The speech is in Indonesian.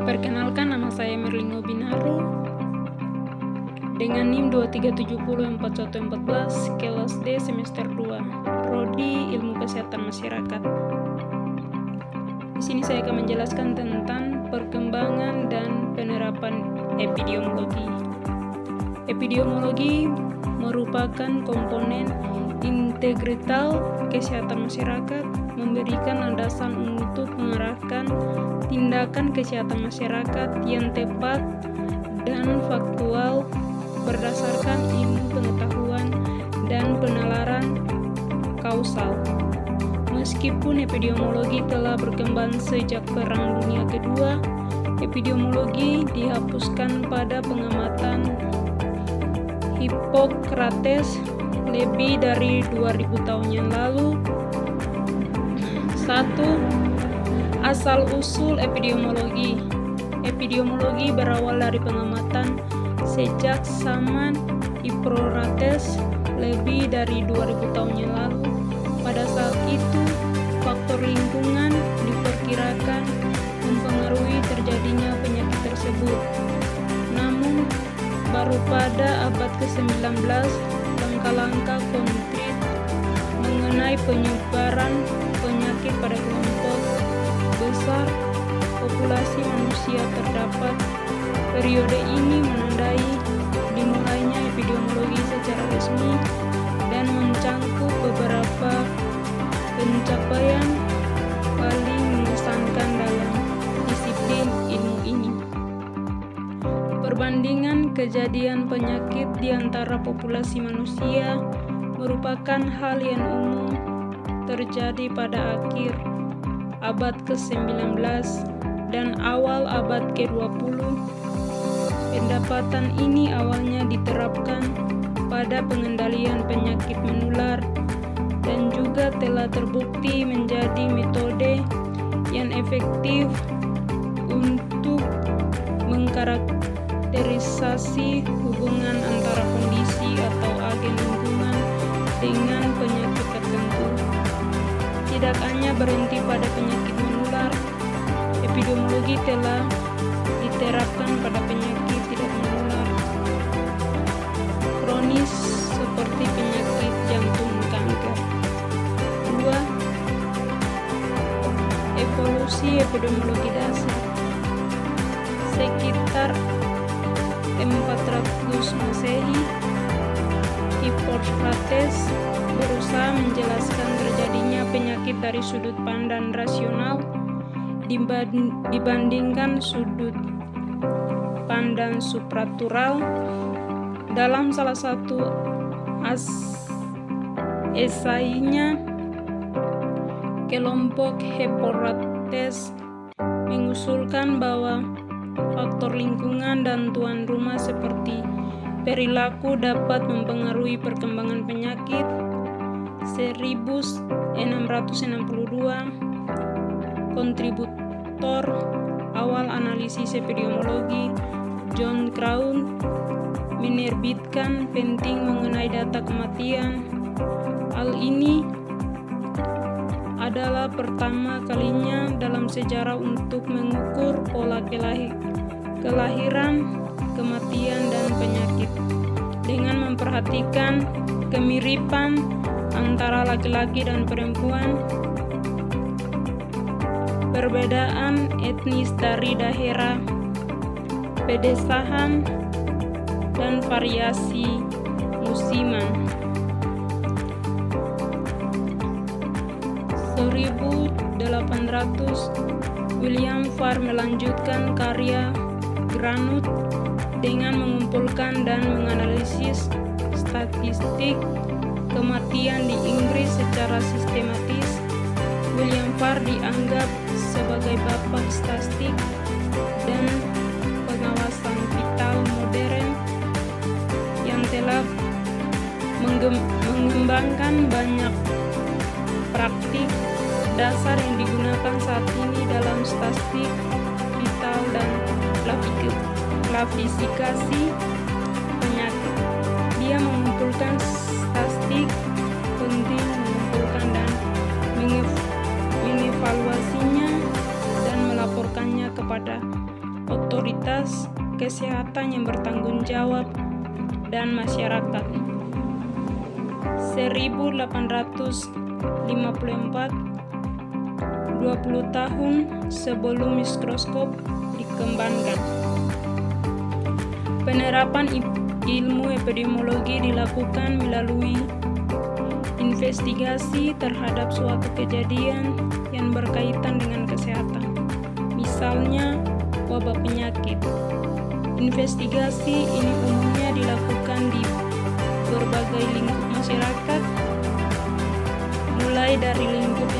Perkenalkan, nama saya Merlingo Binaru dengan NIM 23704114 kelas D semester 2, Prodi Ilmu Kesehatan Masyarakat. Di sini saya akan menjelaskan tentang perkembangan dan penerapan epidemiologi. Epidemiologi merupakan komponen integrital kesehatan masyarakat, memberikan landasan untuk mengarahkan tindakan kesehatan masyarakat yang tepat dan faktual berdasarkan ilmu pengetahuan dan penalaran kausal. Meskipun epidemiologi telah berkembang sejak Perang Dunia Kedua, epidemiologi dihapuskan pada pengamatan Hippocrates lebih dari 2000 tahun yang lalu. 1. Asal-usul epidemiologi. Epidemiologi berawal dari pengamatan sejak zaman Hippocrates lebih dari 2000 tahun yang lalu. Pada saat itu, faktor lingkungan diperkirakan mempengaruhi terjadinya penyakit tersebut. Namun, baru pada abad ke-19, langkah-langkah konkret mengenai penyebaran penyakit pada kelompok besar populasi manusia terdapat. Periode ini menandai dimulainya epidemiologi secara resmi dan mencangkup beberapa pencapaian paling mengesankan dalam disiplin ilmu ini. Perbandingan kejadian penyakit di antara populasi manusia merupakan hal yang umum terjadi pada akhir abad ke-19 dan awal abad ke-20. Pendapatan ini awalnya diterapkan pada pengendalian penyakit menular dan juga telah terbukti menjadi metode yang efektif untuk mengkarakterisasi hubungan antara kondisi atau agen lingkungan dengan penyakit tertentu. Tidak hanya berhenti pada penyakit menular, epidemiologi telah diterapkan pada penyakit tidak menular kronis seperti penyakit jantung kanker. 2. Evolusi epidemiologi dasar. Sekitar 400 Masehi, Hippocrates berusaha menjelaskan terjadinya penyakit dari sudut pandang rasional dibandingkan sudut pandang supranatural. Dalam salah satu esainya, kelompok Hippocrates mengusulkan bahwa faktor lingkungan dan tuan rumah seperti perilaku dapat mempengaruhi perkembangan penyakit. 1662, kontributor awal analisis epidemiologi John Crown menerbitkan penting mengenai data kematian. Hal ini adalah pertama kalinya dalam sejarah untuk mengukur pola kelahiran, kematian, dan penyakit dengan memperhatikan kemiripan antara laki-laki dan perempuan, perbedaan etnis dari daerah, pedesaan, dan variasi musiman. 1800, William Farr melanjutkan karya Granut dengan mengumpulkan dan menganalisis statistik kematian di Inggris secara sistematis. William Farr dianggap sebagai bapak statistik dan pengawasan vital modern yang telah mengembangkan banyak praktik dasar yang digunakan saat ini dalam statistik vital dan klasifikasi penyakit. Dia mengumpulkan statistik penting, mengumpulkan dan mengevaluasinya dan melaporkannya kepada otoritas kesehatan yang bertanggung jawab, dan masyarakat. 1854, 20 tahun sebelum mikroskop dikembangkan. Penerapan ilmu epidemiologi dilakukan melalui investigasi terhadap suatu kejadian yang berkaitan dengan kesehatan, misalnya wabah penyakit. Investigasi ini umumnya dilakukan di berbagai lingkup masyarakat, mulai dari lingkup